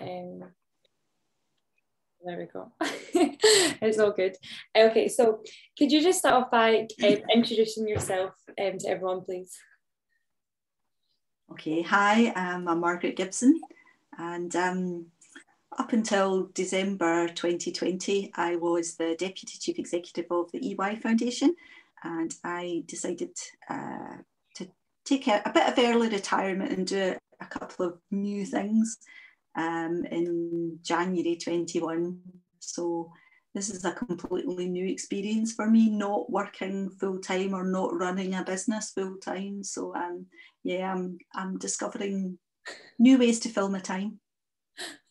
There we go. It's all good. Okay, so could you just start off by introducing yourself to everyone, please? Okay, hi, I'm Margaret Gibson, and up until December 2020, I was the Deputy Chief Executive of the EY Foundation, and I decided to take a bit of early retirement and do a couple of new things in January 21. So this is a completely new experience for me, not working full time or not running a business full time. So yeah, I'm discovering new ways to fill my time.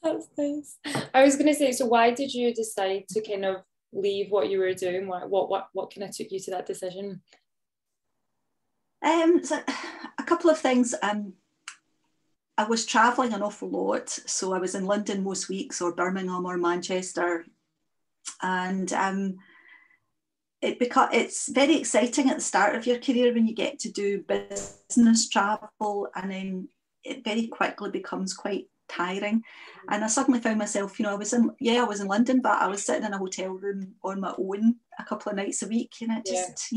That's nice. I was going to say, so why did you decide to kind of leave what you were doing? What kind of took you to that decision? So a couple of things. I was travelling an awful lot, so I was in London most weeks, or Birmingham or Manchester, and it's very exciting at the start of your career when you get to do business travel, and then it very quickly becomes quite tiring. And I suddenly found myself, I was in London, but I was sitting in a hotel room on my own a couple of nights a week, and it just,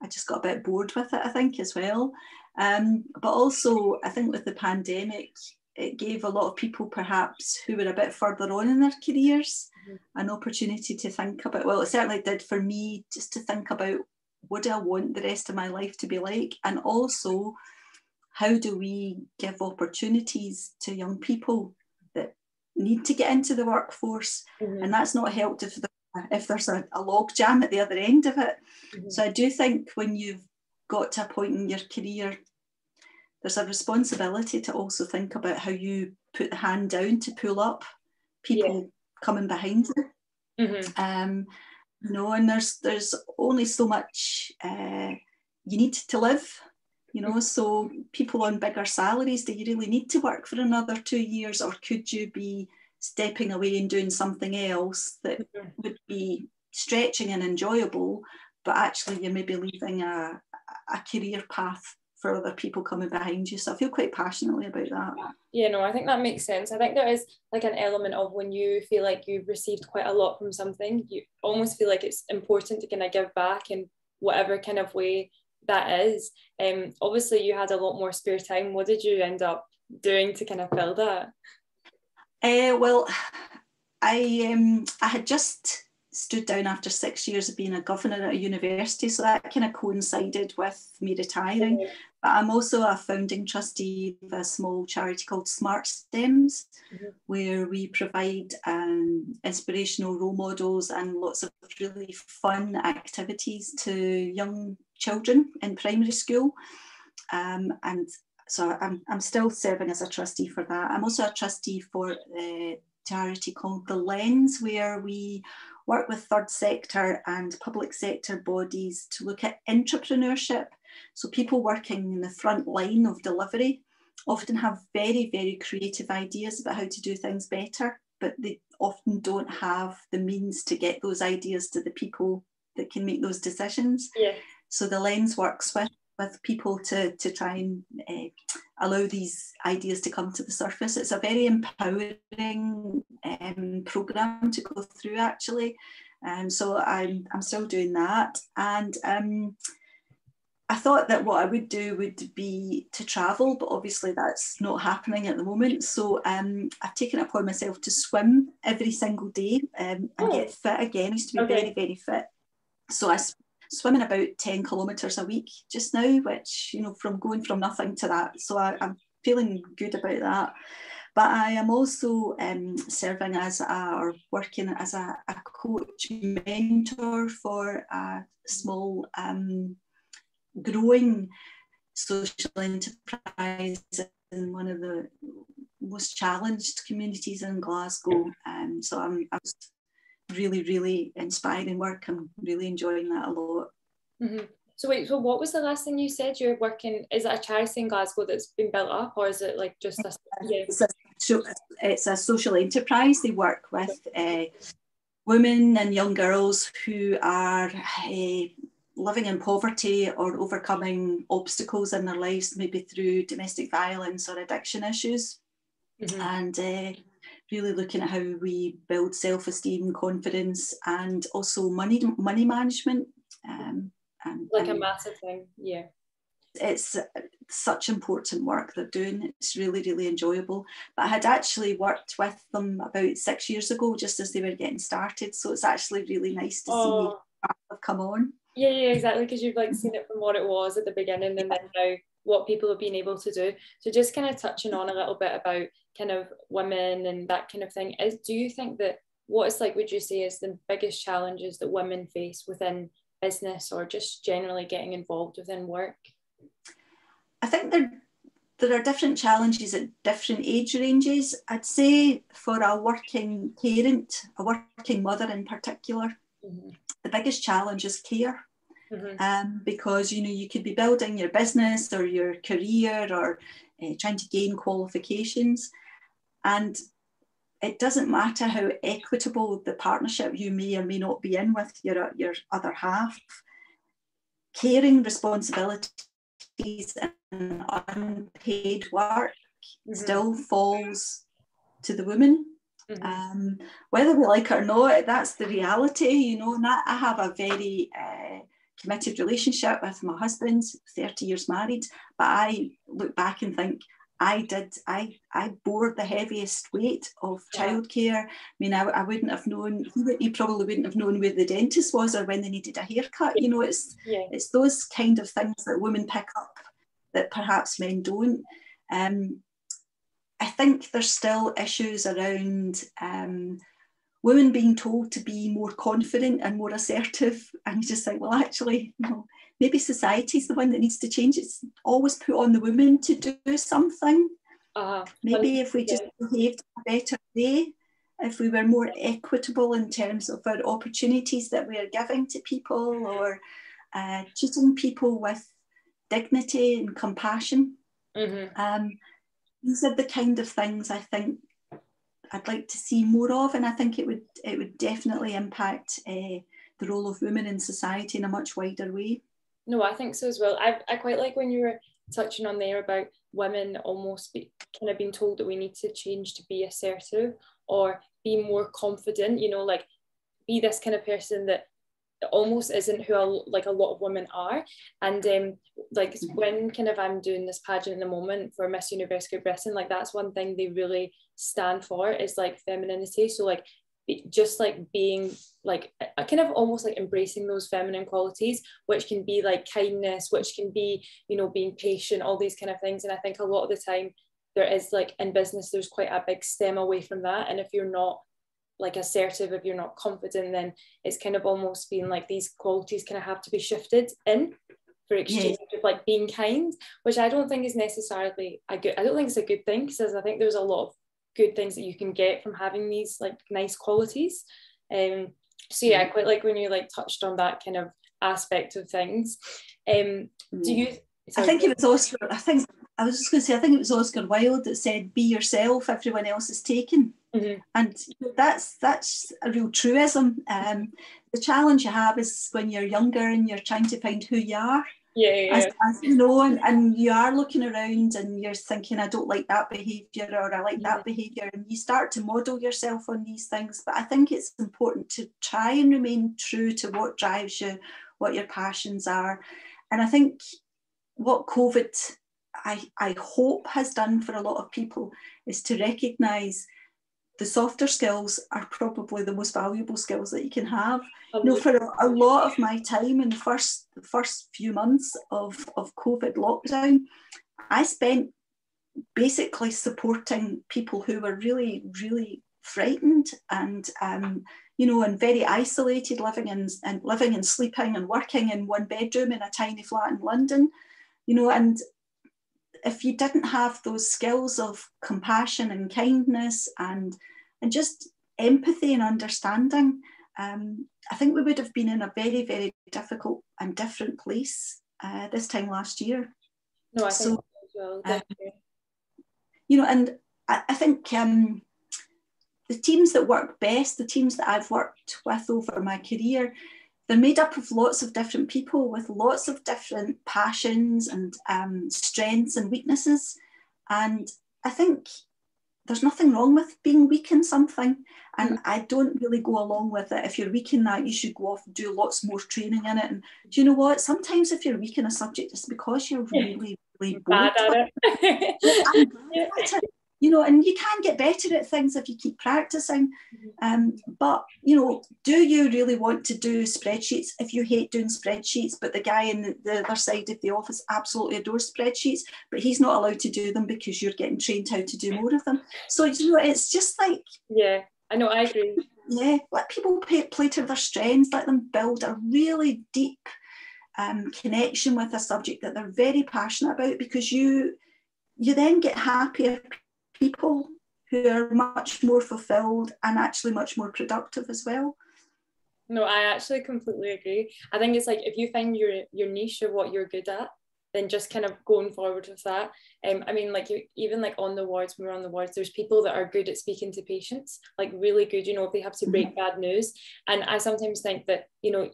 I just got a bit bored with it, I think, as well. But also, I think with the pandemic, it gave a lot of people perhaps who were a bit further on in their careers an opportunity to think about, well, it certainly did for me, just to think about what do I want the rest of my life to be like, and also how do we give opportunities to young people that need to get into the workforce, and that's not helped if there's a log jam at the other end of it. So I do think when you've got to a point in your career, there's a responsibility to also think about how you put the hand down to pull up people coming behind you. And there's only so much you need to live, so people on bigger salaries, do you really need to work for another 2 years, or could you be stepping away and doing something else that would be stretching and enjoyable, but actually you may be leaving a career path for other people coming behind you. So I feel quite passionately about that. Yeah, no, I think that makes sense. I think there is like an element of when you feel like you've received quite a lot from something, you almost feel like it's important to kind of give back in whatever kind of way that is. Obviously you had a lot more spare time. What did you end up doing to kind of fill that? Well, I had just stood down after 6 years of being a governor at a university, so that kind of coincided with me retiring. But I'm also a founding trustee of a small charity called Smart STEMs, where we provide inspirational role models and lots of really fun activities to young children in primary school. And so I'm still serving as a trustee for that. I'm also a trustee for a charity called The Lens, where we work with third sector and public sector bodies to look at entrepreneurship. So people working in the front line of delivery often have very, very creative ideas about how to do things better, but they often don't have the means to get those ideas to the people that can make those decisions. So The Lens works with people to try and allow these ideas to come to the surface. It's a very empowering programme to go through, actually. So I'm still doing that. And I thought that what I would do would be to travel, but obviously that's not happening at the moment. So I've taken it upon myself to swim every single day and get fit again. I used to be very, very fit. So I swimming about 10 kilometres a week just now, which, from going from nothing to that. So I'm feeling good about that. But I am also serving or working as a coach mentor for a small growing social enterprise in one of the most challenged communities in Glasgow. So I'm really, really inspiring work. I'm really enjoying that a lot. So wait, so what was the last thing you said? You're working, is it a charity in Glasgow that's been built up, or is it like just a... It's a social enterprise. They work with women and young girls who are living in poverty or overcoming obstacles in their lives, maybe through domestic violence or addiction issues. and really looking at how we build self-esteem, confidence, and also money management. Like a massive thing, yeah. It's such important work they're doing. It's really, really enjoyable. But I had actually worked with them about 6 years ago, just as they were getting started. So it's actually really nice to see have come on. Yeah, exactly, because you've like seen it from what it was at the beginning and then now what people have been able to do. So just kind of touching on a little bit about kind of women and that kind of thing, do you think that what it's like, would you say is the biggest challenges that women face within business or just generally getting involved within work? I think there are different challenges at different age ranges. I'd say for a working parent, a working mother in particular, the biggest challenge is care. Because you could be building your business or your career or trying to gain qualifications, and it doesn't matter how equitable the partnership you may or may not be in with your other half. Caring responsibilities and unpaid work still falls to the woman. Whether we like it or not, that's the reality, And I have a very committed relationship with my husband, 30 years married, but I look back and think I bore the heaviest weight of childcare. I mean, I wouldn't have known, he probably wouldn't have known where the dentist was or when they needed a haircut. It's those kind of things that women pick up that perhaps men don't. I think there's still issues around women being told to be more confident and more assertive, and you just think, well, actually, maybe society's the one that needs to change. It's always put on the women to do something. Maybe if we just behaved a better way, if we were more equitable in terms of our opportunities that we are giving to people, or treating people with dignity and compassion. These are the kind of things I think I'd like to see more of, and I think it would definitely impact the role of women in society in a much wider way. No, I think so as well. I quite like when you were touching on there about women almost kind of being told that we need to change to be assertive or be more confident, like be this kind of person that almost isn't who a lot of women are. And when kind of I'm doing this pageant in the moment for Miss Universe Great Britain, that's one thing they really stand for is femininity. So just being kind of almost embracing those feminine qualities, which can be kindness, which can be being patient, all these kind of things. And I think a lot of the time there is in business there's quite a big stem away from that, and if you're not assertive, if you're not confident, then it's kind of almost being these qualities kind of have to be shifted in for exchange of being kind, which I don't think is necessarily I don't think it's a good thing, because I think there's a lot of good things that you can get from having these nice qualities. So I quite like when you touched on that kind of aspect of things. Do you I think it was Oscar, I think it was Oscar Wilde that said, be yourself, everyone else is taken. And that's a real truism. The challenge you have is when you're younger and you're trying to find who you are. As and you are looking around and you're thinking, I don't like that behaviour, or I like that behaviour, and you start to model yourself on these things. But I think it's important to try and remain true to what drives you, what your passions are. And I think what COVID, I hope, has done for a lot of people is to recognise the softer skills are probably the most valuable skills that you can have. For a lot of my time in the first few months of COVID lockdown, I spent basically supporting people who were really, really frightened and and very isolated, living and sleeping and working in one bedroom in a tiny flat in London, and if you didn't have those skills of compassion and kindness and just empathy and understanding, I think we would have been in a very, very difficult and different place this time last year. No, I think so as well. And I think the teams that work best, the teams that I've worked with over my career, they're made up of lots of different people with lots of different passions and strengths and weaknesses. And I think there's nothing wrong with being weak in something. And I don't really go along with it. If you're weak in that, you should go off and do lots more training in it. And do you know what? Sometimes if you're weak in a subject, it's because you're really, really bad at it. I'm bad at it. You know, and you can get better at things if you keep practicing. But, you know, do you really want to do spreadsheets? If you hate doing spreadsheets, but the guy in the other side of the office absolutely adores spreadsheets, but he's not allowed to do them because you're getting trained how to do more of them. So, you know, it's just like... Yeah, I know, I agree. Yeah, let people play to their strengths, let them build a really deep connection with a subject that they're very passionate about, because you then get happier people who are much more fulfilled and actually much more productive as well. No, I actually completely agree. I think it's like, if you find your niche of what you're good at, then just kind of going forward with that. I mean, like, even like on the wards, when we're on the wards, there's people that are good at speaking to patients, like really good, you know, if they have to break bad news. And I sometimes think that, you know,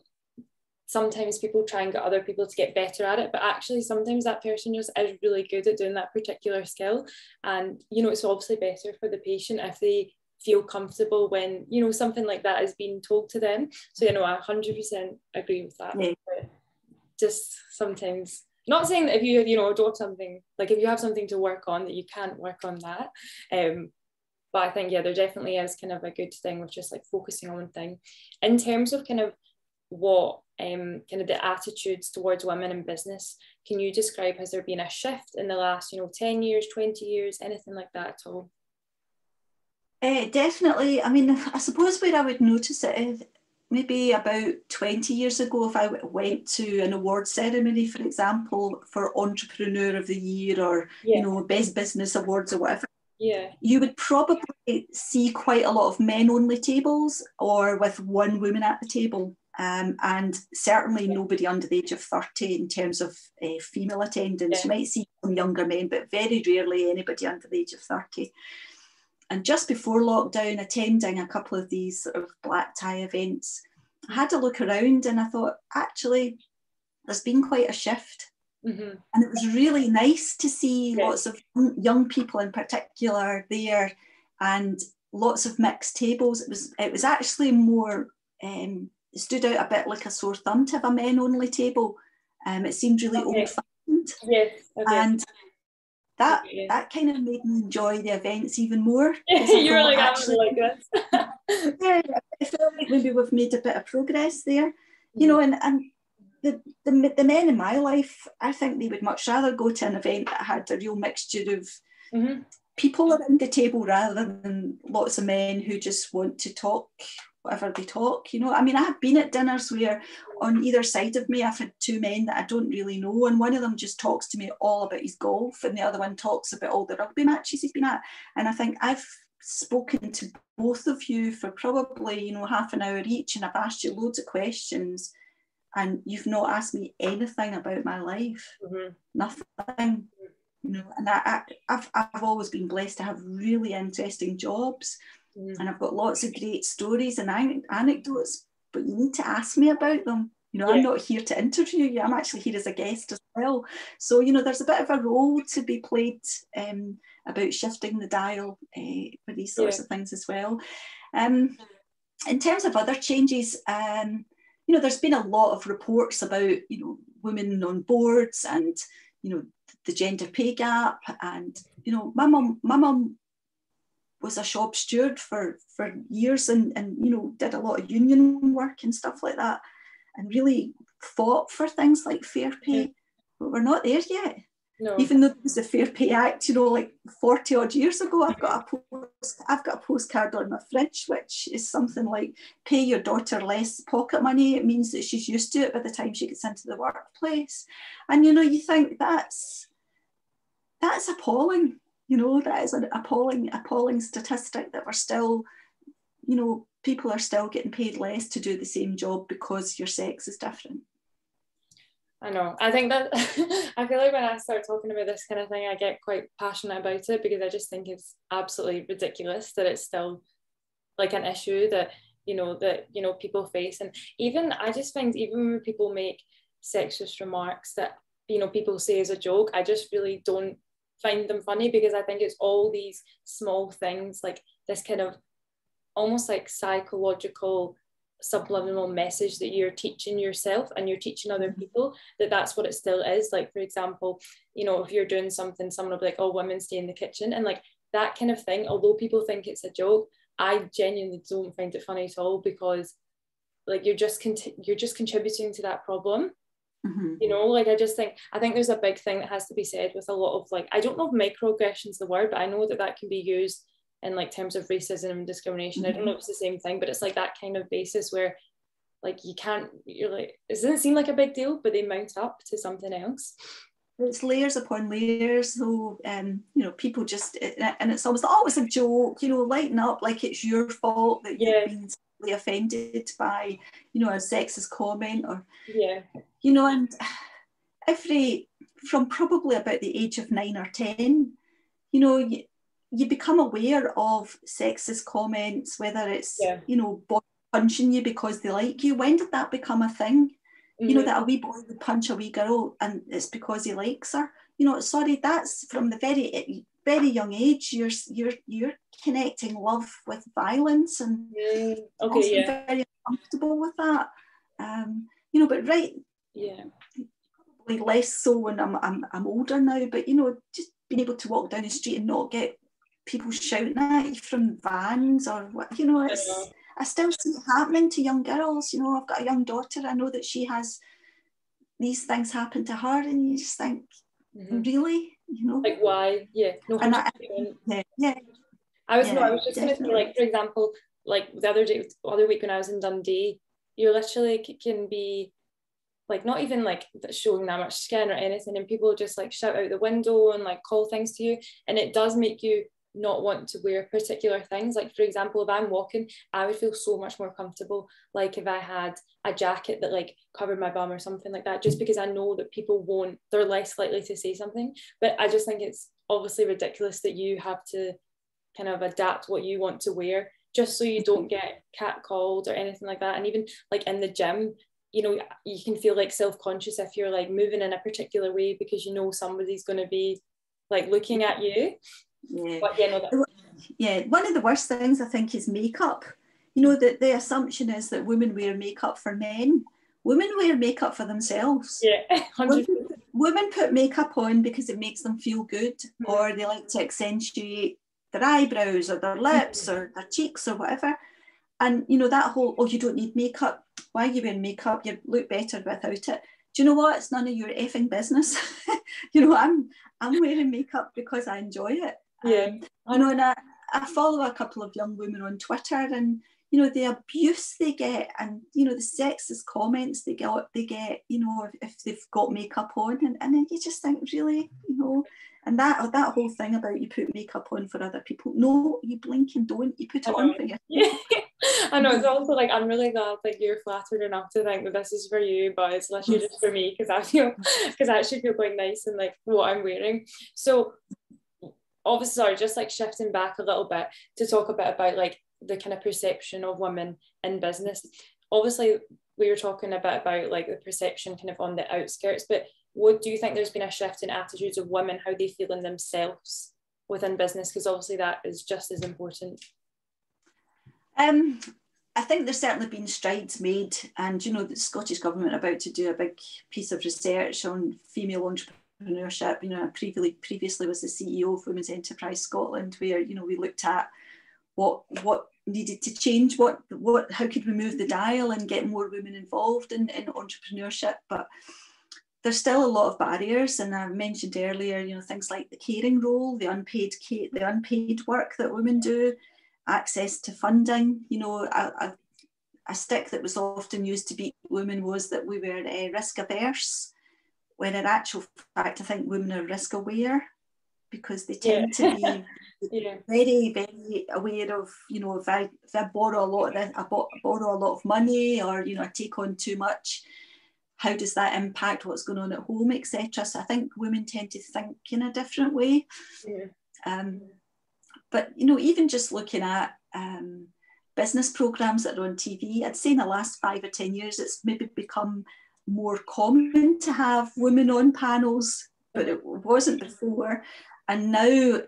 sometimes people try and get other people to get better at it, but actually sometimes that person just is really good at doing that particular skill. And, you know, it's obviously better for the patient if they feel comfortable when, you know, something like that is being told to them. So, you know, I 100% agree with that. Yeah. But just sometimes, not saying that if you, you know, don't have something, like if you have something to work on, that you can't work on that. But I think, yeah, there definitely is kind of a good thing with just like focusing on one thing. In terms of kind of what kind of the attitudes towards women in business, can you describe, has there been a shift in the last, you know, 10 years, 20 years, anything like that at all? Definitely. I mean, I suppose where I would notice it is maybe about 20 years ago, if I went to an award ceremony, for example, for Entrepreneur of the Year, or, you know, Best Business Awards or whatever, you would probably see quite a lot of men-only tables, or with one woman at the table. And certainly nobody under the age of 30 in terms of female attendance. You might see some younger men, but very rarely anybody under the age of 30. And just before lockdown, attending a couple of these sort of black tie events, I had to look around and I thought, actually, there's been quite a shift. And it was really nice to see lots of young people in particular there, and lots of mixed tables. It was actually more... it stood out a bit like a sore thumb to have a men-only table. It seemed really old-fashioned. And that kind of made me enjoy the events even more. You were like, actually, like this. Yeah, I felt like maybe we've made a bit of progress there. You know, and the men in my life, I think they would much rather go to an event that had a real mixture of people around the table, rather than lots of men who just want to talk whatever they talk. You know, I mean, I have been at dinners where on either side of me I've had two men that I don't really know, and one of them just talks to me all about his golf, and the other one talks about all the rugby matches he's been at. And I think I've spoken to both of you for probably, you know, half an hour each, and I've asked you loads of questions, and you've not asked me anything about my life. Nothing. You know, and I've always been blessed to have really interesting jobs, and I've got lots of great stories and anecdotes, but you need to ask me about them. You know, I'm not here to interview you, I'm actually here as a guest as well. So, you know, there's a bit of a role to be played about shifting the dial for these sorts of things as well. In terms of other changes, you know, there's been a lot of reports about, you know, women on boards, and, you know, the gender pay gap. And, you know, my mum was a shop steward for years, and you know, did a lot of union work and stuff like that, and really fought for things like fair pay. But we're not there yet. No. Even though there was the Fair Pay Act, you know, like 40 odd years ago, I've got a postcard on my fridge, which is something like, pay your daughter less pocket money. It means that she's used to it by the time she gets into the workplace. And, you know, you think that's appalling. You know, that is an appalling statistic, that we're still, you know, people are still getting paid less to do the same job because your sex is different. I know. I think that I feel like when I start talking about this kind of thing, I get quite passionate about it, because I just think it's absolutely ridiculous that it's still like an issue that people face. And even I just find, even when people make sexist remarks that, you know, people say as a joke, I just really don't find them funny, because I think it's all these small things, like this kind of almost like psychological subliminal message that you're teaching yourself and you're teaching other people, that's what it still is. Like, for example, you know, if you're doing something, someone will be like, oh, women stay in the kitchen, and like that kind of thing, although people think it's a joke, I genuinely don't find it funny at all, because like you're just contributing to that problem. You know, like I think there's a big thing that has to be said with a lot of, like, I don't know if microaggression's the word, but I know that can be used in like terms of racism and discrimination. I don't know if it's the same thing, but it's like that kind of basis where like you're like, it doesn't seem like a big deal, but they mount up to something else. It's layers upon layers, though. You know, people just, and it's always, oh, it's a joke, you know, lighten up, like it's your fault that you've been slightly offended by, you know, a sexist comment, or you know. And from probably about the age of 9 or 10, you know, you become aware of sexist comments, whether it's you know, boy punching you because they like you. When did that become a thing? You know, that a wee boy would punch a wee girl and it's because he likes her. You know, sorry, that's from the very young age. You're connecting love with violence, and very uncomfortable with that. You know, but probably less so when I'm older now. But you know, just being able to walk down the street and not get people shouting at you from vans or what, you know, I still see it happening to young girls. You know, I've got a young daughter. I know that she has these things happen to her, and you just think, really, you know, like why? No, and I was just going to say, like, for example, like the other week when I was in Dundee, you literally can be like not even like showing that much skin or anything, and people just like shout out the window and like call things to you, and it does make you not want to wear particular things. Like, for example, if I'm walking, I would feel so much more comfortable like if I had a jacket that like covered my bum or something like that, just because I know that they're less likely to say something. But I just think it's obviously ridiculous that you have to kind of adapt what you want to wear just so you don't get catcalled or anything like that. And even like in the gym, you know, you can feel like self-conscious if you're like moving in a particular way because you know somebody's going to be like looking at you. One of the worst things I think is makeup. You know, that the assumption is that women wear makeup for men. Women wear makeup for themselves. Women put makeup on because it makes them feel good, or they like to accentuate their eyebrows or their lips or their cheeks or whatever. And you know, that whole, oh, you don't need makeup, why are you wearing makeup, you look better without it. Do you know what? It's none of your effing business. You know, I'm wearing makeup because I enjoy it. You know, and I follow a couple of young women on Twitter, and you know, the abuse they get, and you know, the sexist comments they get, you know, if they've got makeup on, and then you just think, really, you know. And that whole thing about you put makeup on for other people, no, you blink and don't, you put it on for you. I know, it's also like, I'm really glad that you're flattered enough to think that this is for you, but it's literally just for me, because I actually feel quite nice in like what I'm wearing. So obviously, sorry, just like shifting back a little bit to talk a bit about like the kind of perception of women in business. Obviously, we were talking a bit about like the perception kind of on the outskirts, but what do you think there's been a shift in attitudes of women, how they feel in themselves within business? Because obviously that is just as important. I think there's certainly been strides made, and you know, the Scottish Government are about to do a big piece of research on female entrepreneurship. You know, I previously was the CEO of Women's Enterprise Scotland, where, you know, we looked at what needed to change, how could we move the dial and get more women involved in entrepreneurship. But there's still a lot of barriers, and I mentioned earlier, you know, things like the caring role, the unpaid work that women do, access to funding. You know, a stick that was often used to beat women was that we were risk averse, when in actual fact I think women are risk aware, because they tend to be very, very aware of, you know, if I borrow a lot of this, I borrow a lot of money, or, you know, I take on too much, how does that impact what's going on at home, etc. So I think women tend to think in a different way. But, you know, even just looking at business programs that are on TV, I'd say in the last 5 or 10 years, it's maybe become more common to have women on panels, but it wasn't before. And now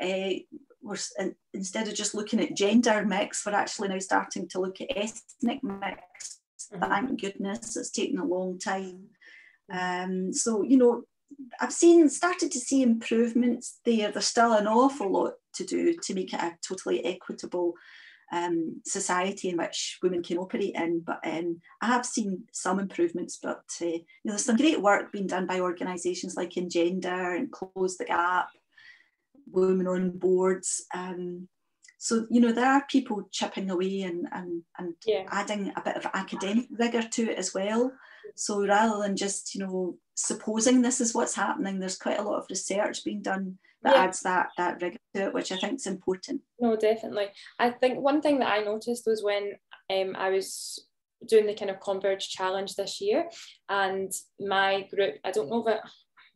instead of just looking at gender mix, we're actually now starting to look at ethnic mix. Thank goodness, it's taken a long time. So, you know, I've started to see improvements there. There's still an awful lot to do to make it a totally equitable society in which women can operate in, but I have seen some improvements. But you know, there's some great work being done by organisations like Engender and Close the Gap, Women on Boards. So, you know, there are people chipping away and adding a bit of academic rigour to it as well. So rather than just, you know, supposing this is what's happening, there's quite a lot of research being done that adds that rigour to it, which I think is important. No, definitely. I think one thing that I noticed was when I was doing the kind of Converge challenge this year, and my group, I don't know if it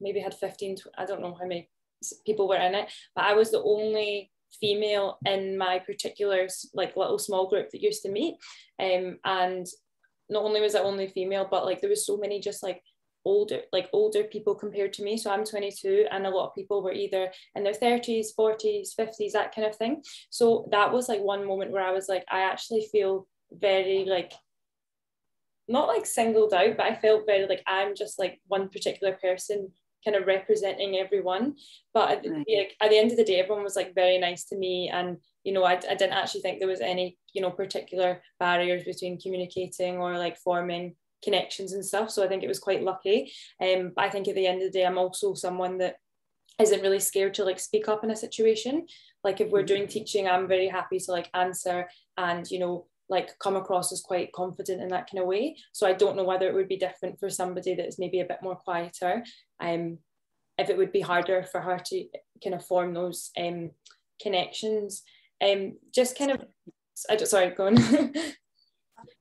maybe had 15, I don't know how many people were in it, but I was the only female in my particular like little small group that used to meet, and not only was I only female, but like there was so many just like older people compared to me. So I'm 22 and a lot of people were either in their 30s, 40s, 50s, that kind of thing. So that was like one moment where I was like, I actually feel very like, not like singled out, but I felt very like I'm just like one particular person kind of representing everyone. But at the end of the day, everyone was like very nice to me, and you know, I didn't actually think there was any, you know, particular barriers between communicating or like forming connections and stuff. So I think it was quite lucky. But I think at the end of the day, I'm also someone that isn't really scared to like speak up in a situation. Like if we're doing teaching, I'm very happy to like answer and, you know, like come across as quite confident in that kind of way. So I don't know whether it would be different for somebody that's maybe a bit more quieter, if it would be harder for her to kind of form those connections. Just kind of, sorry, go on.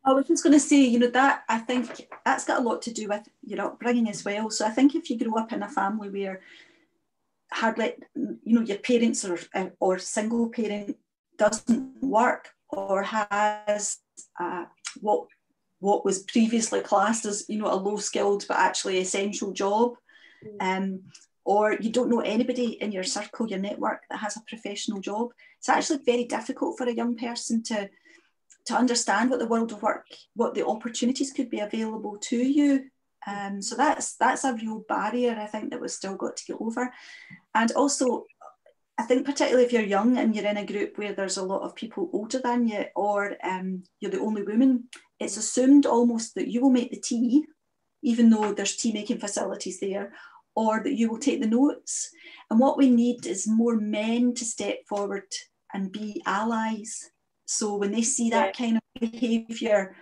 I was just going to say, you know, that I think that's got a lot to do with your upbringing as well. So I think if you grow up in a family where hardly, you know, your parents or single parent doesn't work or has what was previously classed as, you know, a low skilled but actually essential job, or you don't know anybody in your circle, your network that has a professional job, it's actually very difficult for a young person to understand what the world of work, what the opportunities could be available to you. So that's a real barrier, I think, that we've still got to get over. And also, I think particularly if you're young and you're in a group where there's a lot of people older than you, or you're the only woman, it's assumed almost that you will make the tea, even though there's tea making facilities there, or that you will take the notes. And what we need is more men to step forward and be allies. So when they see that kind of behaviour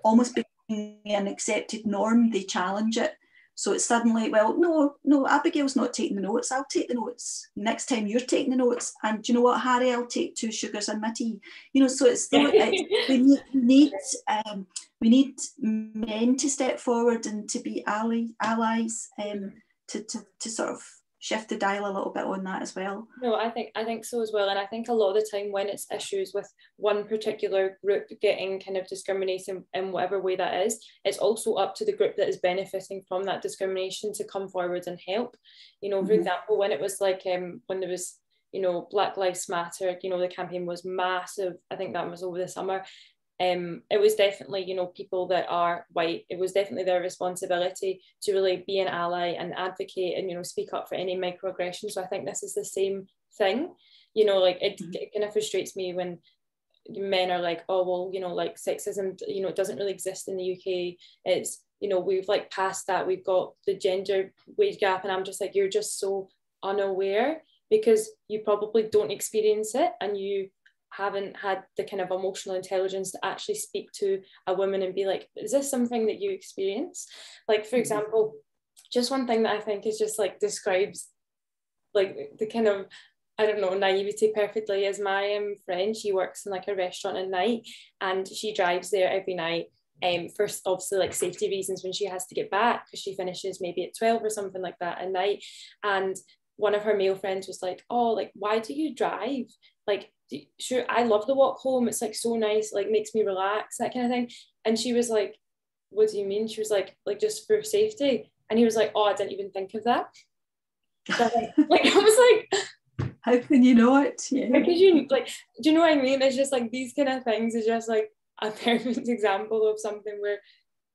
almost becoming an accepted norm, they challenge it. So it's suddenly, well, no, Abigail's not taking the notes, I'll take the notes. Next time you're taking the notes. And do you know what, Harry, I'll take 2 sugars in my tea. You know, so we need men to step forward and to be allies, to sort of shift the dial a little bit on that as well. No, I think so as well. And I think a lot of the time when it's issues with one particular group getting kind of discrimination in whatever way that is, it's also up to the group that is benefiting from that discrimination to come forward and help. You know, for example, when it was like when there was, you know, Black Lives Matter, you know, the campaign was massive. I think that was over the summer. It was definitely, you know, people that are white, it was definitely their responsibility to really be an ally and advocate and, you know, speak up for any microaggressions. So I think this is the same thing, you know, like it kind of frustrates me when men are like, oh, well, you know, like sexism, you know, it doesn't really exist in the UK. It's, you know, we've like passed that, we've got the gender wage gap. And I'm just like, you're just so unaware because you probably don't experience it and you haven't had the kind of emotional intelligence to actually speak to a woman and be like, is this something that you experience? Like, for example, just one thing that I think is just like describes like the kind of, I don't know, naivety perfectly is my friend. She works in like a restaurant at night and she drives there every night. First, obviously, like safety reasons when she has to get back because she finishes maybe at 12 or something like that at night. And one of her male friends was like, oh, like, why do you drive? Like, sure, I love the walk home. It's like so nice, like makes me relax, that kind of thing. And she was like, what do you mean? She was like just for safety. And he was like, oh, I didn't even think of that. So, like I was like, How can you not? Yeah. Because you like, do you know what I mean? It's just like these kind of things is just like a perfect example of something where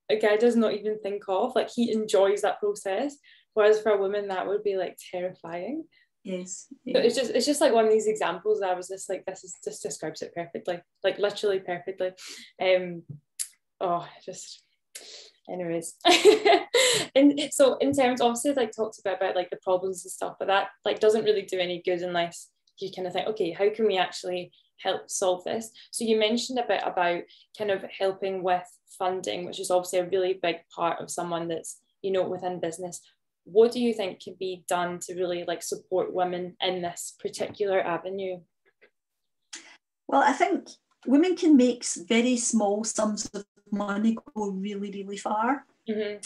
a guy does not even think of, like he enjoys that process, whereas for a woman that would be like terrifying. Yes. So Yeah. it's just like one of these examples that I was just like, this describes it perfectly, like literally perfectly. Oh, just anyways. And so in terms, obviously, like talked about like the problems and stuff, but that like doesn't really do any good unless you kind of think, okay, how can we actually help solve this? So you mentioned a bit about kind of helping with funding, which is obviously a really big part of someone that's, you know, within business. What do you think can be done to really like support women in this particular avenue? Well, I think women can make very small sums of money go really, really far. Mm-hmm.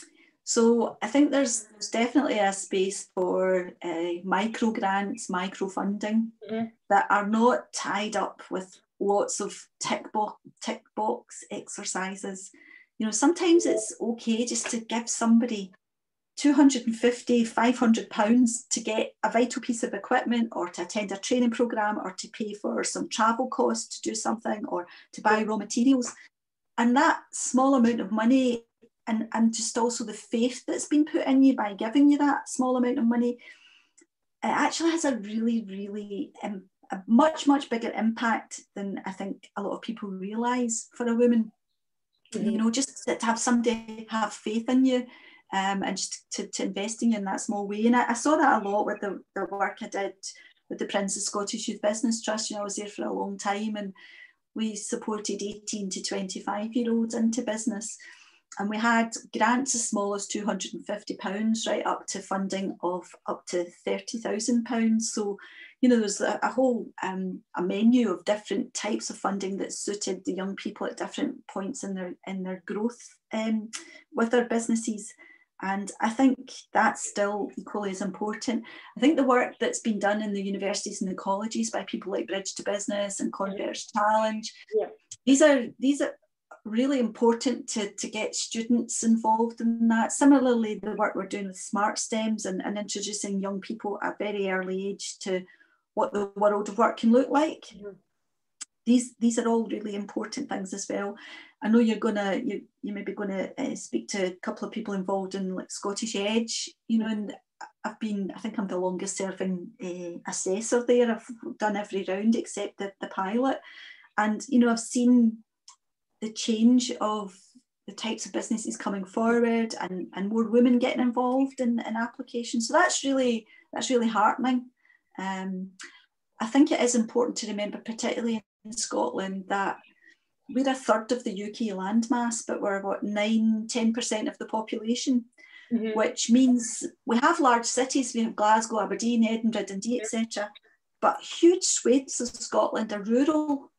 So I think there's definitely a space for micro grants, micro funding that are not tied up with lots of tick box exercises. You know, sometimes it's okay just to give somebody £250, £500 to get a vital piece of equipment, or to attend a training programme, or to pay for some travel costs to do something, or to buy raw materials. And that small amount of money, and just also the faith that's been put in you by giving you that small amount of money, it actually has a really, really a much, much bigger impact than I think a lot of people realise for a woman. Mm-hmm. You know, just to have somebody have faith in you, and just to invest in you in that small way. And I saw that a lot with the work I did with the Prince's Scottish Youth Business Trust. You know, I was there for a long time, and we supported 18 to 25-year-olds into business. And we had grants as small as £250 right up to funding of up to £30,000. So, you know, there's a whole a menu of different types of funding that suited the young people at different points in their growth with their businesses. And I think that's still equally as important. I think the work that's been done in the universities and the colleges by people like Bridge to Business and Converse Challenge, these are really important to get students involved in that. Similarly, the work we're doing with Smart STEMs and introducing young people at a very early age to what the world of work can look like. These are all really important things as well. I know you may be going to speak to a couple of people involved in like Scottish Edge, you know, and I think I'm the longest serving assessor there. I've done every round except the pilot. And, you know, I've seen the change of the types of businesses coming forward and more women getting involved in applications. So that's really heartening. I think it is important to remember, particularly in Scotland, that we're a third of the UK landmass, but we're 9-10% of the population, which means we have large cities. We have Glasgow, Aberdeen, Edinburgh, Dundee, etc. But huge swathes of Scotland are rural.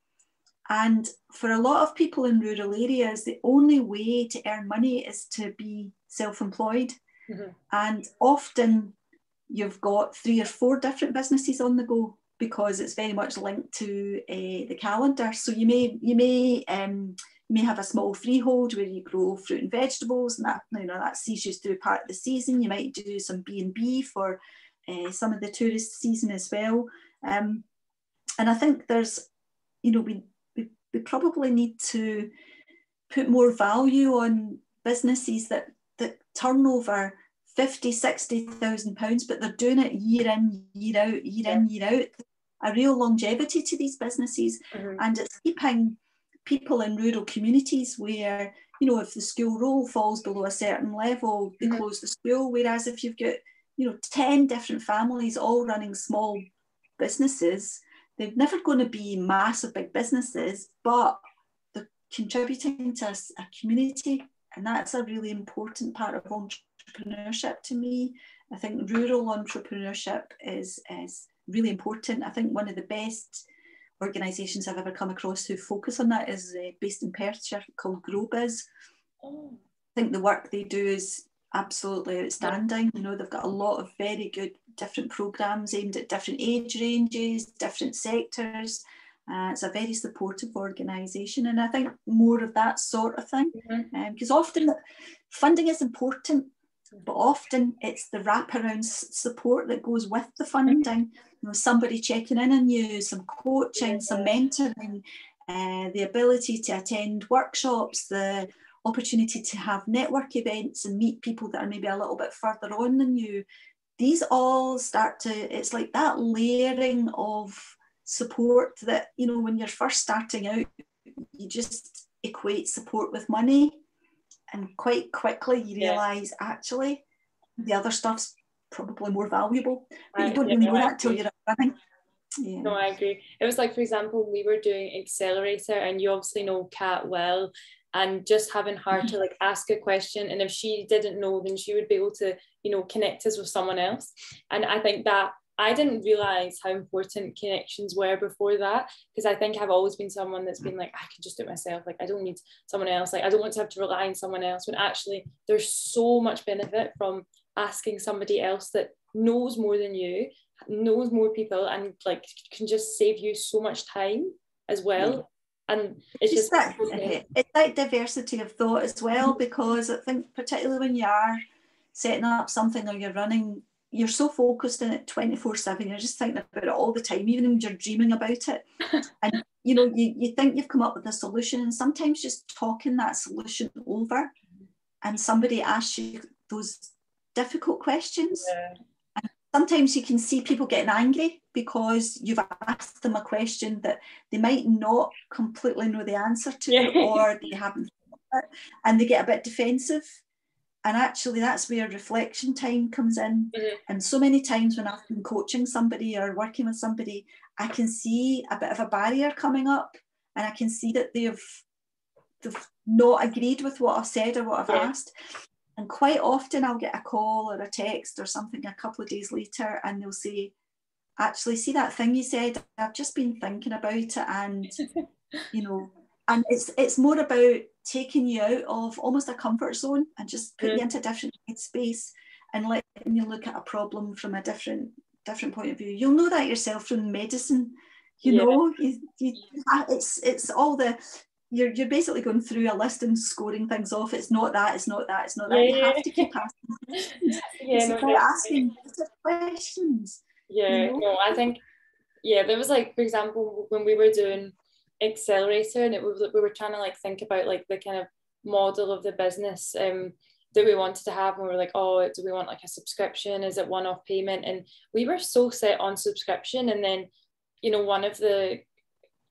And for a lot of people in rural areas, the only way to earn money is to be self-employed. And often you've got 3 or 4 different businesses on the go because it's very much linked to the calendar. So you may have a small freehold where you grow fruit and vegetables, and that sees you through part of the season. You might do some B&B for some of the tourist season as well. And I think there's, you know, we probably need to put more value on businesses that turn over £50,000-60,000, but they're doing it year in, year out, year out. A real longevity to these businesses, and it's keeping people in rural communities where, you know, if the school roll falls below a certain level, they close the school. Whereas if you've got, you know, 10 different families all running small businesses, they're never going to be massive big businesses, but they're contributing to a community, and that's a really important part of entrepreneurship to me. I think rural entrepreneurship is really important. I think one of the best organisations I've ever come across who focus on that is based in Perthshire, called GrowBiz. I think the work they do is absolutely outstanding. You know, they've got a lot of very good different programmes aimed at different age ranges, different sectors. It's a very supportive organisation, and I think more of that sort of thing, because often funding is important, but often it's the wraparound support that goes with the funding. You know, somebody checking in on you, some coaching, some mentoring, the ability to attend workshops, the opportunity to have network events and meet people that are maybe a little bit further on than you. These all start to, it's like that layering of support that, you know, when you're first starting out, you just equate support with money, and quite quickly you realise actually the other stuff's probably more valuable, but you don't really know that till you're running. Yeah. No, I agree. It was like, for example, we were doing Accelerator, and you obviously know Kat well, and just having her to like ask a question, and if she didn't know, then she would be able to, you know, connect us with someone else. And I think that I didn't realize how important connections were before that, because I think I've always been someone that's been like, I can just do it myself, like I don't need someone else, like I don't want to have to rely on someone else, when actually there's so much benefit from asking somebody else that knows more than you, knows more people, and like can just save you so much time as well. And it's just that, it's that diversity of thought as well, because I think particularly when you are setting up something or you're running, you're so focused in it 24/7, you're just thinking about it all the time, even when you're dreaming about it. And you know, you think you've come up with a solution, and sometimes just talking that solution over, and somebody asks you those difficult questions. Sometimes you can see people getting angry because you've asked them a question that they might not completely know the answer to, or they haven't thought it, and they get a bit defensive. And actually that's where reflection time comes in. And so many times when I've been coaching somebody or working with somebody, I can see a bit of a barrier coming up, and I can see that they've not agreed with what I've said or what I've asked. And quite often I'll get a call or a text or something a couple of days later, and they'll say, actually, see that thing you said, I've just been thinking about it, and you know, and it's more about taking you out of almost a comfort zone and just putting you into a different headspace and letting you look at a problem from a different point of view. You'll know that yourself from medicine, you know, it's all the, you're basically going through a list and scoring things off. It's not that, it's not that, it's not that. You have to keep asking questions. It's about asking questions. You know? No, I think, there was like, for example, when we were doing Accelerator, and it was, we were trying to like think about like the kind of model of the business that we wanted to have, and we were like, oh, do we want like a subscription? Is it one-off payment? And we were so set on subscription, and then, you know, one of the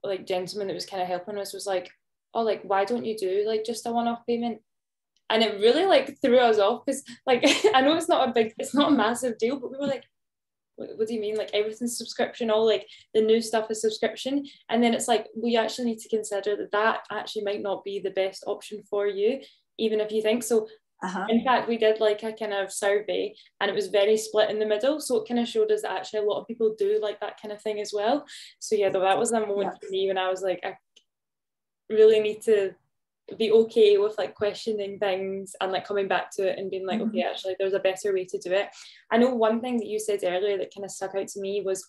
like gentlemen that was kind of helping us was like, oh, like why don't you do like just a one-off payment? And it really like threw us off, because like I know it's not a massive deal, but we were like, what do you mean, like everything's subscription, all like the new stuff is subscription? And then it's like, we actually need to consider that actually might not be the best option for you, even if you think so. In fact, we did like a kind of survey, and it was very split in the middle, so it kind of showed us that actually a lot of people do like that kind of thing as well. So that was a moment for me when I was like, I really need to be okay with like questioning things and like coming back to it and being like, okay, actually there's a better way to do it. I know one thing that you said earlier that kind of stuck out to me was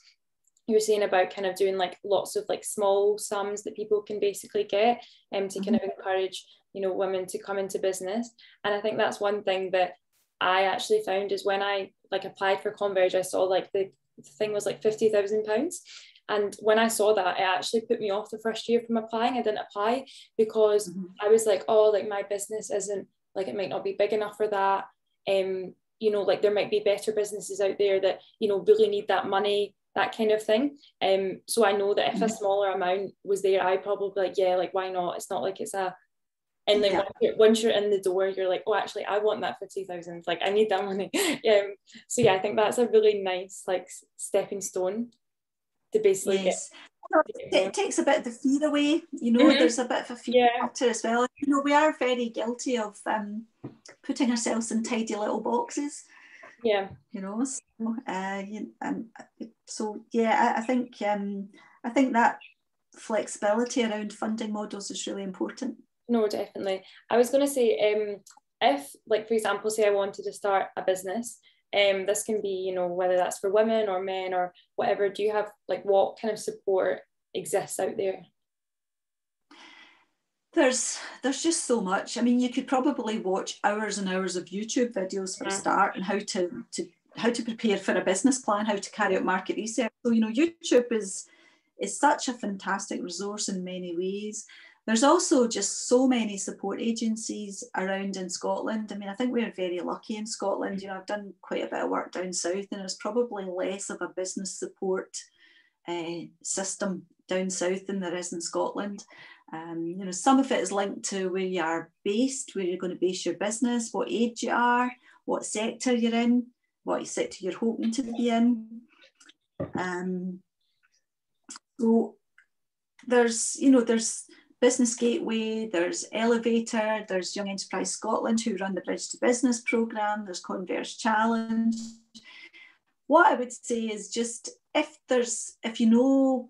you were saying about kind of doing like lots of like small sums that people can basically get to kind of encourage, you know, women to come into business. And I think that's one thing that I actually found is when I like applied for Converge, I saw like the thing was like £50,000. And when I saw that, it actually put me off the first year from applying. I didn't apply because I was like, oh, like my business isn't, like it might not be big enough for that. You know, like there might be better businesses out there that, you know, really need that money, that kind of thing. So I know that if a smaller amount was there, I'd probably like, yeah, like why not? It's not like it's a, and then once you're in the door, you're like, oh, actually, I want that 50,000. Like, I need that money. So yeah, I think that's a really nice like stepping stone to basically get. It takes a bit of the fear away, you know. There's a bit of a fear factor as well. You know, we are very guilty of putting ourselves in tidy little boxes. You know, so I think that flexibility around funding models is really important. No, definitely. I was going to say, if, like, for example, say I wanted to start a business, this can be, you know, whether that's for women or men or whatever, do you have, like, what kind of support exists out there? There's just so much. I mean, you could probably watch hours and hours of YouTube videos for a start, and how to prepare for a business plan, how to carry out market research. So, you know, YouTube is such a fantastic resource in many ways. There's also just so many support agencies around in Scotland. I mean, I think we're very lucky in Scotland. You know, I've done quite a bit of work down south, and there's probably less of a business support system down south than there is in Scotland. You know, some of it is linked to where you are based, where you're going to base your business, what age you are, what sector you're in, what sector you're hoping to be in. So there's, you know, there's Business Gateway, there's Elevator, there's Young Enterprise Scotland who run the Bridge to Business programme, there's Converse Challenge. What I would say is just if you know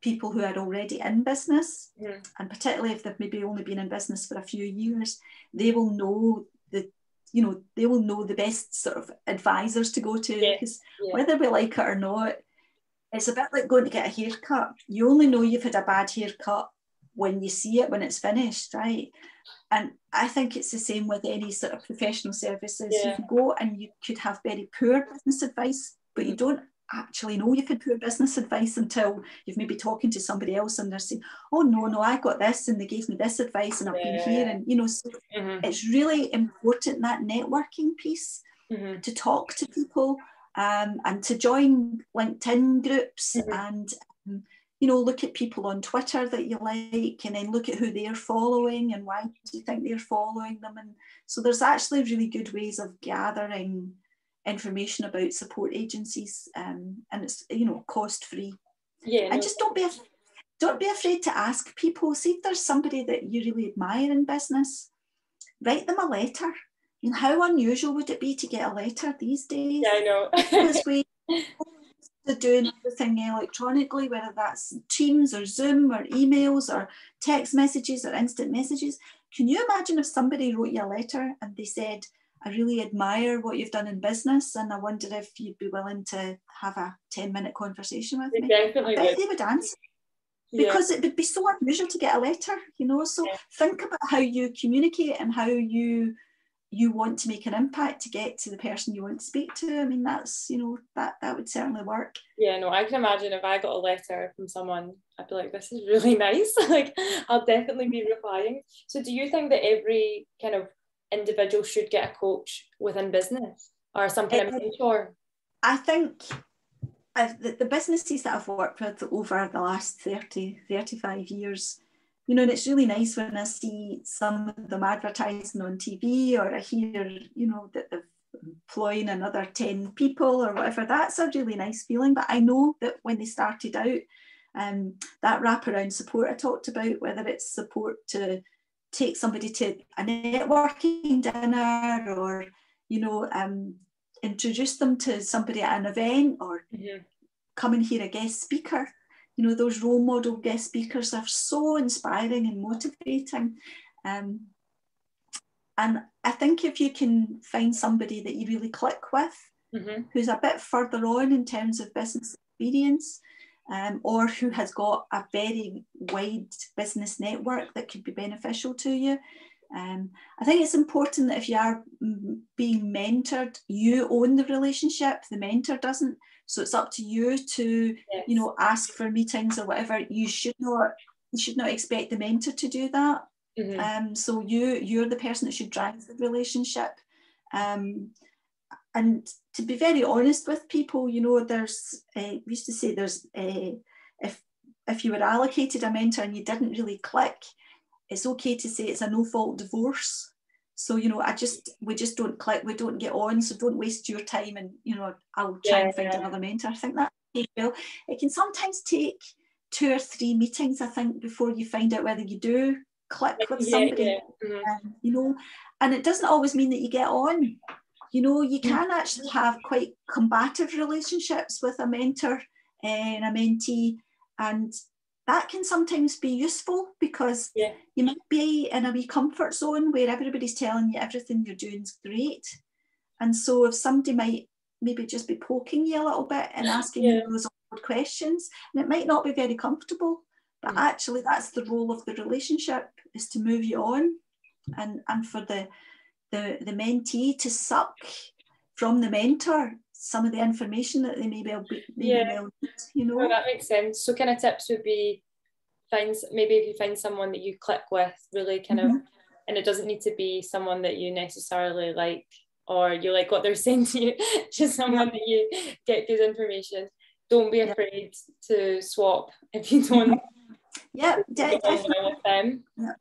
people who are already in business, and particularly if they've maybe only been in business for a few years, they will know the best sort of advisors to go to, because whether we like it or not, it's a bit like going to get a haircut. You only know you've had a bad haircut when you see it, when it's finished, right? And I think it's the same with any sort of professional services. You can go and you could have very poor business advice, but you don't actually know you've had poor business advice until you've maybe talking to somebody else and they're saying, oh no, I got this and they gave me this advice and I've been here. And, you know, so it's really important, that networking piece, to talk to people and to join LinkedIn groups and, you know, look at people on Twitter that you like, and then look at who they're following and why do you think they're following them. And so there's actually really good ways of gathering information about support agencies, and it's, you know, cost free. And just don't be afraid to ask people. See if there's somebody that you really admire in business, write them a letter. You know, how unusual would it be to get a letter these days? I know. Because we are doing everything electronically, whether that's Teams or Zoom or emails or text messages or instant messages. Can you imagine if somebody wrote you a letter and they said, I really admire what you've done in business, and I wonder if you'd be willing to have a 10-minute conversation with me? Definitely I bet they would answer. Because it would be so unusual to get a letter, you know. So think about how you communicate and how you want to make an impact to get to the person you want to speak to. I mean, that's, you know, that would certainly work. Yeah, no, I can imagine if I got a letter from someone, I'd be like, this is really nice. Like, I'll definitely be replying. So do you think that every kind of individual should get a coach within business or some kind of mentor? I think the businesses that I've worked with over the last 35 years, you know, and it's really nice when I see some of them advertising on TV, or I hear, you know, that they're employing another 10 people or whatever. That's a really nice feeling. But I know that when they started out, that wraparound support I talked about, whether it's support to take somebody to a networking dinner, or, you know, introduce them to somebody at an event, or come and hear a guest speaker. You know, those role model guest speakers are so inspiring and motivating. And I think if you can find somebody that you really click with, who's a bit further on in terms of business experience, or who has got a very wide business network that could be beneficial to you. I think it's important that if you are being mentored, you own the relationship, the mentor doesn't. So it's up to you to, you know, ask for meetings or whatever. You should not expect the mentor to do that. So you're the person that should drive the relationship. And to be very honest with people, you know, there's we used to say there's if you were allocated a mentor and you didn't really click, it's okay to say it's a no-fault divorce. So, you know, we just don't click, we don't get on, so don't waste your time, and, you know, I'll try and find another mentor. I think that, well, it can sometimes take 2 or 3 meetings, I think, before you find out whether you do click with somebody. You know, and it doesn't always mean that you get on. You know, you can actually have quite combative relationships with a mentor and a mentee, and that can sometimes be useful, because you might be in a wee comfort zone where everybody's telling you everything you're doing is great. And so if somebody might maybe just be poking you a little bit and asking you those awkward questions, and it might not be very comfortable, But actually that's the role of the relationship, is to move you on, and for the mentee to suck from the mentor some of the information that they may well need, you know. Oh, that makes sense. So kind of tips would be, maybe if you find someone that you click with, really kind of, and it doesn't need to be someone that you necessarily like, or you like what they're saying to you, just someone that you get good information. Don't be afraid to swap if you don't definitely with them. Yeah.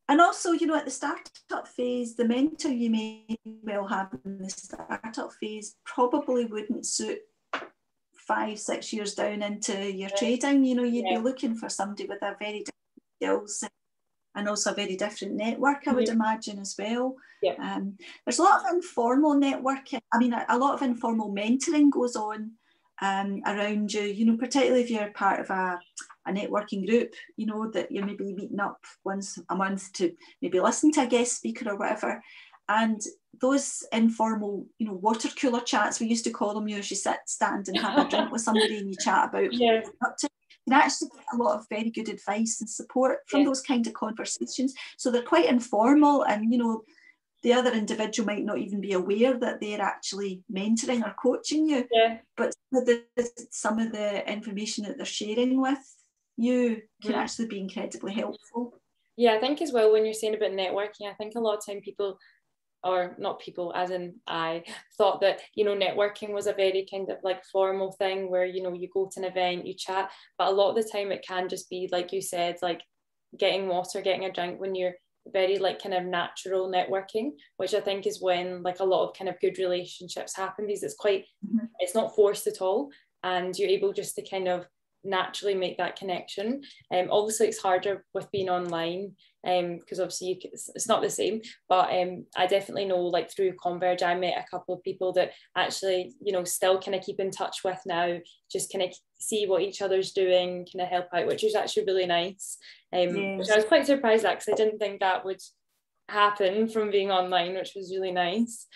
And also, you know, at the startup phase, the mentor you may well have in the startup phase probably wouldn't suit 5-6 years down into your trading. You know, you'd be looking for somebody with a very different skills and also a very different network, I would imagine, as well. There's a lot of informal networking. I mean, a lot of informal mentoring goes on around you, you know, particularly if you're part of a networking group, you know, that you're maybe meeting up once a month to maybe listen to a guest speaker or whatever. And those informal, you know, water cooler chats, we used to call them, you know, you stand and have a drink with somebody and you chat about what you're up to. You can actually get a lot of very good advice and support from those kind of conversations. So they're quite informal, and, you know, the other individual might not even be aware that they're actually mentoring or coaching you. But some of the information that they're sharing with you can actually be incredibly helpful. Yeah, I think as well, when you're saying about networking, I think a lot of time people, or not people, as in I, thought that, you know, networking was a very kind of like formal thing where, you know, you go to an event, you chat, but a lot of the time it can just be, like you said, like getting water, getting a drink, when you're very like kind of natural networking, which I think is when like a lot of kind of good relationships happen, because it's quite, it's not forced at all, and you're able just to kind of naturally make that connection. Obviously it's harder with being online, because obviously it's not the same, but I definitely know, like through Converge, I met a couple of people that actually, you know, still kind of keep in touch with now, just kind of see what each other's doing, kind of help out, which is actually really nice. Which I was quite surprised at, because I didn't think that would happen from being online, which was really nice.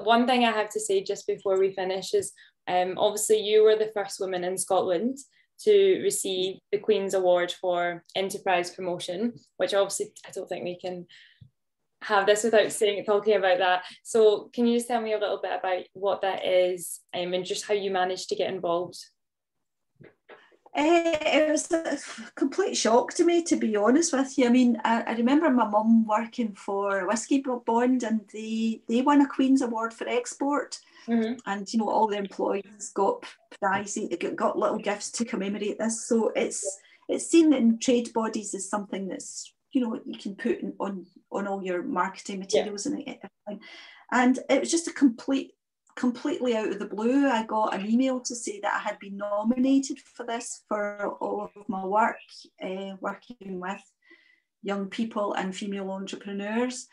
One thing I have to say just before we finish is, obviously you were the first woman in Scotland to receive the Queen's Award for Enterprise Promotion, which obviously I don't think we can have this without talking about that. So can you just tell me a little bit about what that is, and just how you managed to get involved? It was a complete shock to me, to be honest with you. I mean, I remember my mum working for a whiskey bond, and they won a Queen's Award for export. And, you know, all the employees got prizes, got little gifts to commemorate this. So it's seen in trade bodies as something that's, you know, you can put on all your marketing materials and everything. And it was just a completely out of the blue. I got an email to say that I had been nominated for this for all of my work, working with young people and female entrepreneurs.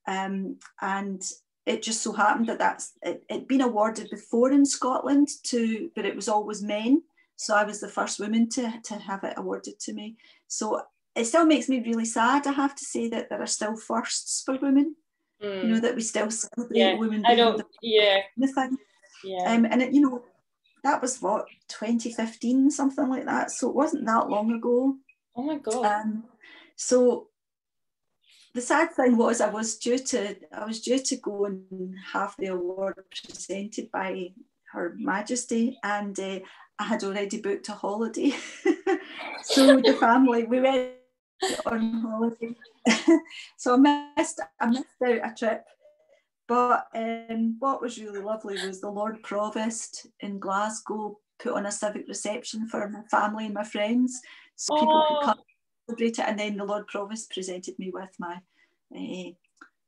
And it just so happened that it'd been awarded before in Scotland but it was always men. So I was the first woman to have it awarded to me. So it still makes me really sad, I have to say, that there are still firsts for women. You know, that we still celebrate women being the thing. And it, you know, that was what, 2015, something like that. So it wasn't that long ago. Oh my God. So the sad thing was I was due to go and have the award presented by Her Majesty, and I had already booked a holiday. So the family, we went on holiday. So I missed out a trip. But what was really lovely was the Lord Provost in Glasgow put on a civic reception for my family and my friends, so people could come celebrate it. And then the Lord Provost presented me with my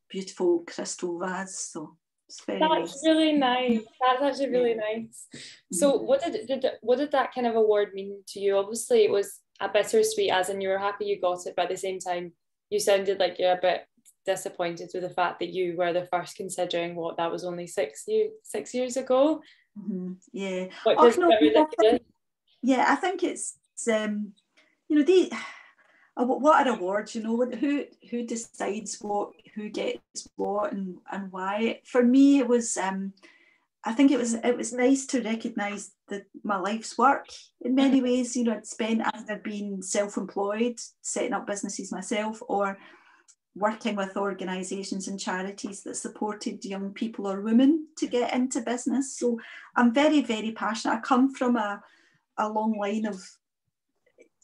beautiful crystal vase. So it's very nice. That's really nice. That's actually really nice. So what did that kind of award mean to you? Obviously it was a bittersweet, as in you were happy you got it, but at the same time you sounded like you're a bit disappointed with the fact that you were the first, considering what that was only 6 years ago. Yeah. Yeah, I think it's you know, what are awards, you know, who decides who gets what and why. For me it was I think it was nice to recognise that my life's work in many ways. You know, I'd spent either being self-employed, setting up businesses myself, or working with organisations and charities that supported young people or women to get into business. So I'm very, very passionate. I come from a long line of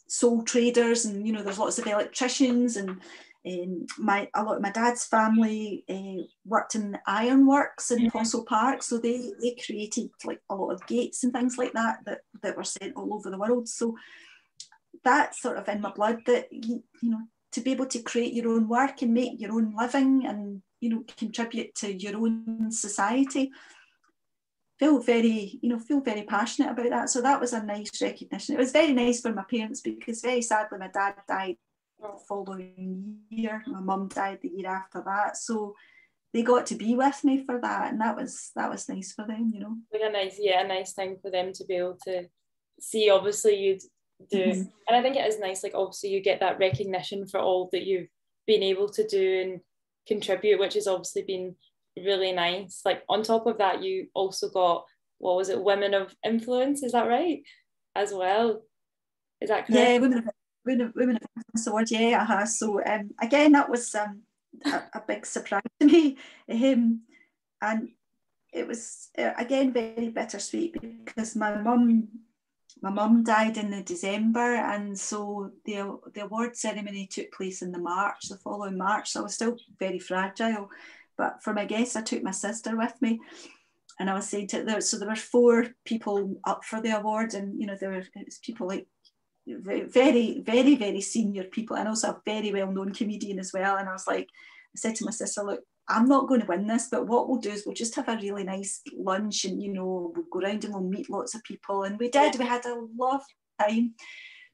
sole traders, and you know, there's lots of electricians, and a lot of my dad's family worked in ironworks in Fossil Park, so they created like a lot of gates and things like that were sent all over the world. So that's sort of in my blood, that you know, to be able to create your own work and make your own living and, you know, contribute to your own society. Feel very passionate about that. So that was a nice recognition. It was very nice for my parents, because very sadly my dad died the following year. My mum died the year after that. So they got to be with me for that, and that was nice for them, you know. Like a nice thing for them to be able to see, obviously, you do. Mm-hmm. And I think it is nice, like, obviously you get that recognition for all that you've been able to do and contribute, which has obviously been really nice. Like, on top of that, you also got, what was it, Women of Influence, is that right, as well? Is that correct? Yeah, Women of Influence Award, yeah. So again, that was a big surprise to me, and it was again very bittersweet, because my mum died in the December, and so the award ceremony took place in the following March. So I was still very fragile. But for my guests, I took my sister with me, and I was saying to her, so there were 4 people up for the award, and you know, it was people like very, very, very senior people, and also a very well-known comedian as well. And I said to my sister, look, I'm not going to win this, but what we'll do is we'll just have a really nice lunch, and you know, we'll go around and we'll meet lots of people. And we did. We had a lovely time.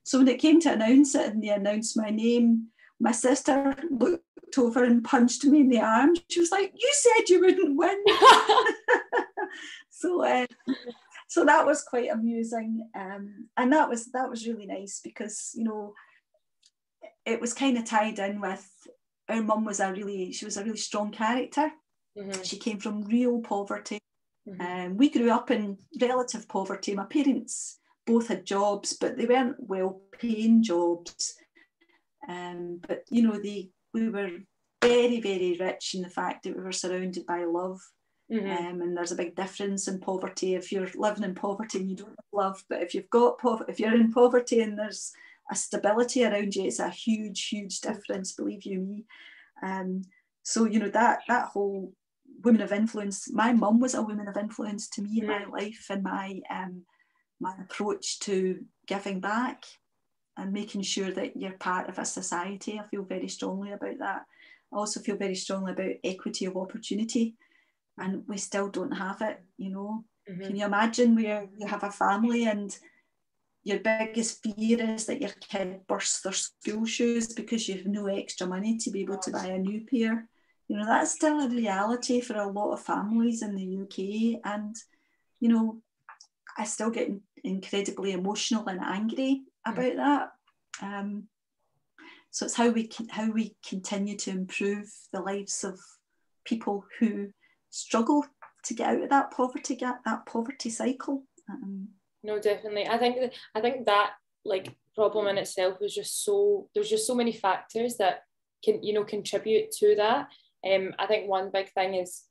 So when it came to announce it and they announced my name, my sister looked over and punched me in the arm. She was like, "You said you wouldn't win." So that was quite amusing, and that was really nice, because you know, it was kind of tied in with, our mum was a really strong character. Mm-hmm. She came from real poverty. Mm-hmm. We grew up in relative poverty. My parents both had jobs, but they weren't well-paying jobs. But you know, we were very, very rich in the fact that we were surrounded by love. Mm-hmm. And there's a big difference in poverty. If you're living in poverty and you don't have love, but if you're in poverty and there's a stability around you, it's a huge, huge difference, believe you me. So you know, that whole woman of influence, my mum was a woman of influence to me in my life, and my approach to giving back and making sure that you're part of a society. I feel very strongly about that. I also feel very strongly about equity of opportunity, and we still don't have it, you know. Mm-hmm. Can you imagine where you have a family and your biggest fear is that your kid bursts their school shoes because you have no extra money to be able to buy a new pair? You know, that's still a reality for a lot of families in the UK. And, you know, I still get incredibly emotional and angry about that. So it's how we continue to improve the lives of people who struggle to get out of that poverty cycle. No, definitely. I think that like problem in itself is there's just so many factors that can, you know, contribute to that. I think one big thing is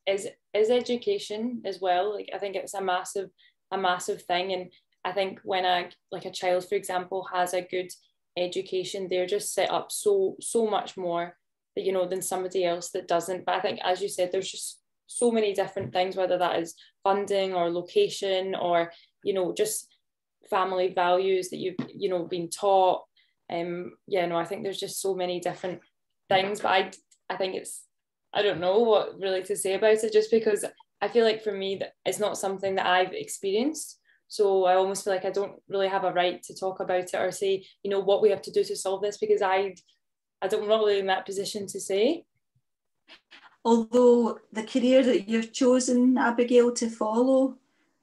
education as well. Like, I think it's a massive thing, and I think when a child, for example, has a good education, they're just set up so much more, you know, than somebody else that doesn't. But I think, as you said, there's just so many different things, whether that is funding or location or, you know, just family values that you've, you know, been taught. I think there's just so many different things. But I think I don't know what really to say about it, just because I feel like for me that it's not something that I've experienced. So I almost feel like I don't really have a right to talk about it or say, you know, what we have to do to solve this, because I'm not really in that position to say. Although the career that you've chosen, Abigail, to follow,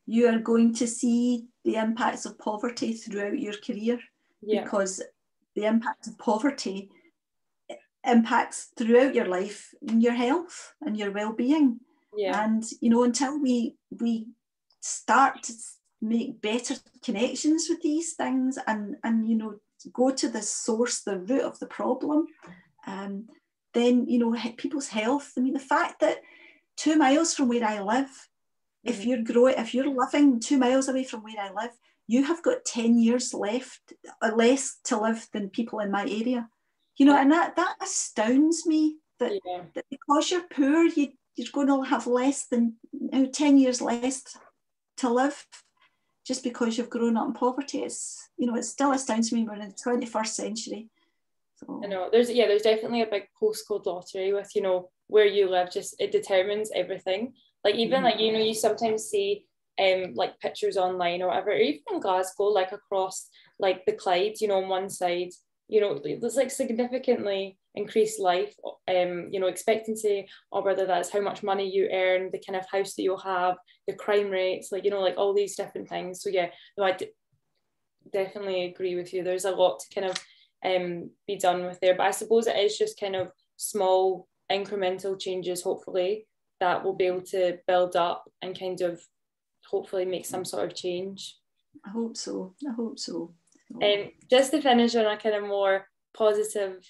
you are going to see the impacts of poverty throughout your career, because the impact of poverty impacts throughout your life, your health and your well-being. And, you know, until we start to make better connections with these things, and you know, go to the source, the root of the problem, then, you know, people's health. I mean, the fact that 2 miles from where I live, if you're living 2 miles away from where I live, you have got 10 years less to live than people in my area. You know, and that astounds me, that because you're poor, you're going to have less than 10 years less to live just because you've grown up in poverty. It's, you know, it still astounds me we're in the 21st century. So. I know there's definitely a big postcode lottery with, you know, where you live. Just it determines everything. Like even like, you know, you sometimes see like pictures online or whatever, or even in Glasgow, like across like the Clyde, you know, on one side, you know, there's like significantly increased life, you know, expectancy, or whether that's how much money you earn, the kind of house that you'll have, the crime rates, like, you know, like all these different things. So yeah, no, I definitely agree with you. There's a lot to kind of be done with there, but I suppose it is just kind of small incremental changes, hopefully, that will be able to build up and kind of hopefully make some sort of change. I hope so. Just to finish on a kind of more positive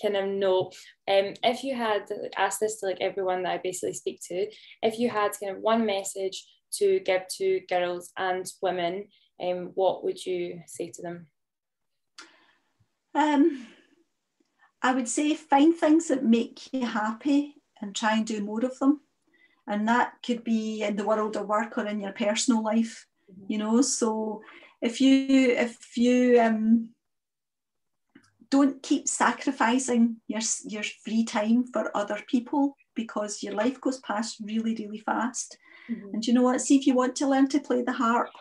kind of note, if you had asked this to like everyone that I basically speak to, if you had kind of one message to give to girls and women, what would you say to them? I would say find things that make you happy and try and do more of them. And that could be in the world of work or in your personal life, you know. So if you don't keep sacrificing your free time for other people, because your life goes past really, really fast. And you know what, see, if you want to learn to play the harp,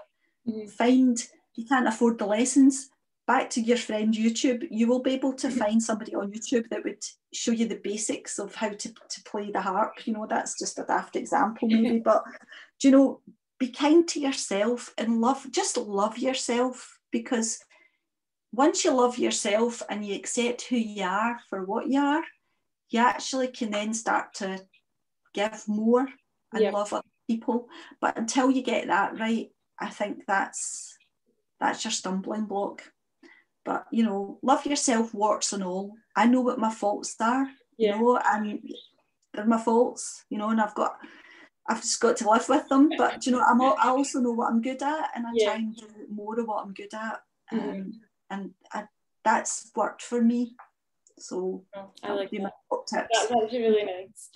find, you can't afford the lessons, back to your friend YouTube, you will be able to find somebody on YouTube that would show you the basics of how to play the harp. You know, that's just a daft example maybe, but do you know, be kind to yourself and love yourself, because once you love yourself and you accept who you are for what you are, you actually can then start to give more and love other people. But until you get that right, I think that's your stumbling block. But, you know, love yourself, warts and all. I know what my faults are, you know, and they're my faults, you know, and I've just got to live with them. But, you know, I also know what I'm good at, and I try and do more of what I'm good at. And that's worked for me. So I like that. My top tips. That's actually really nice.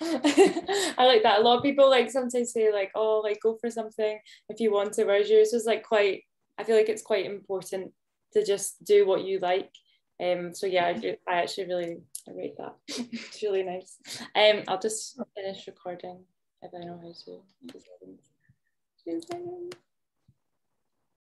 I like that. A lot of people like sometimes say like, oh, like go for something if you want to, whereas yours was like quite, I feel like it's quite important to just do what you like. So yeah, I actually really rate that. It's really nice. I'll just finish recording if I know how to. 2 seconds.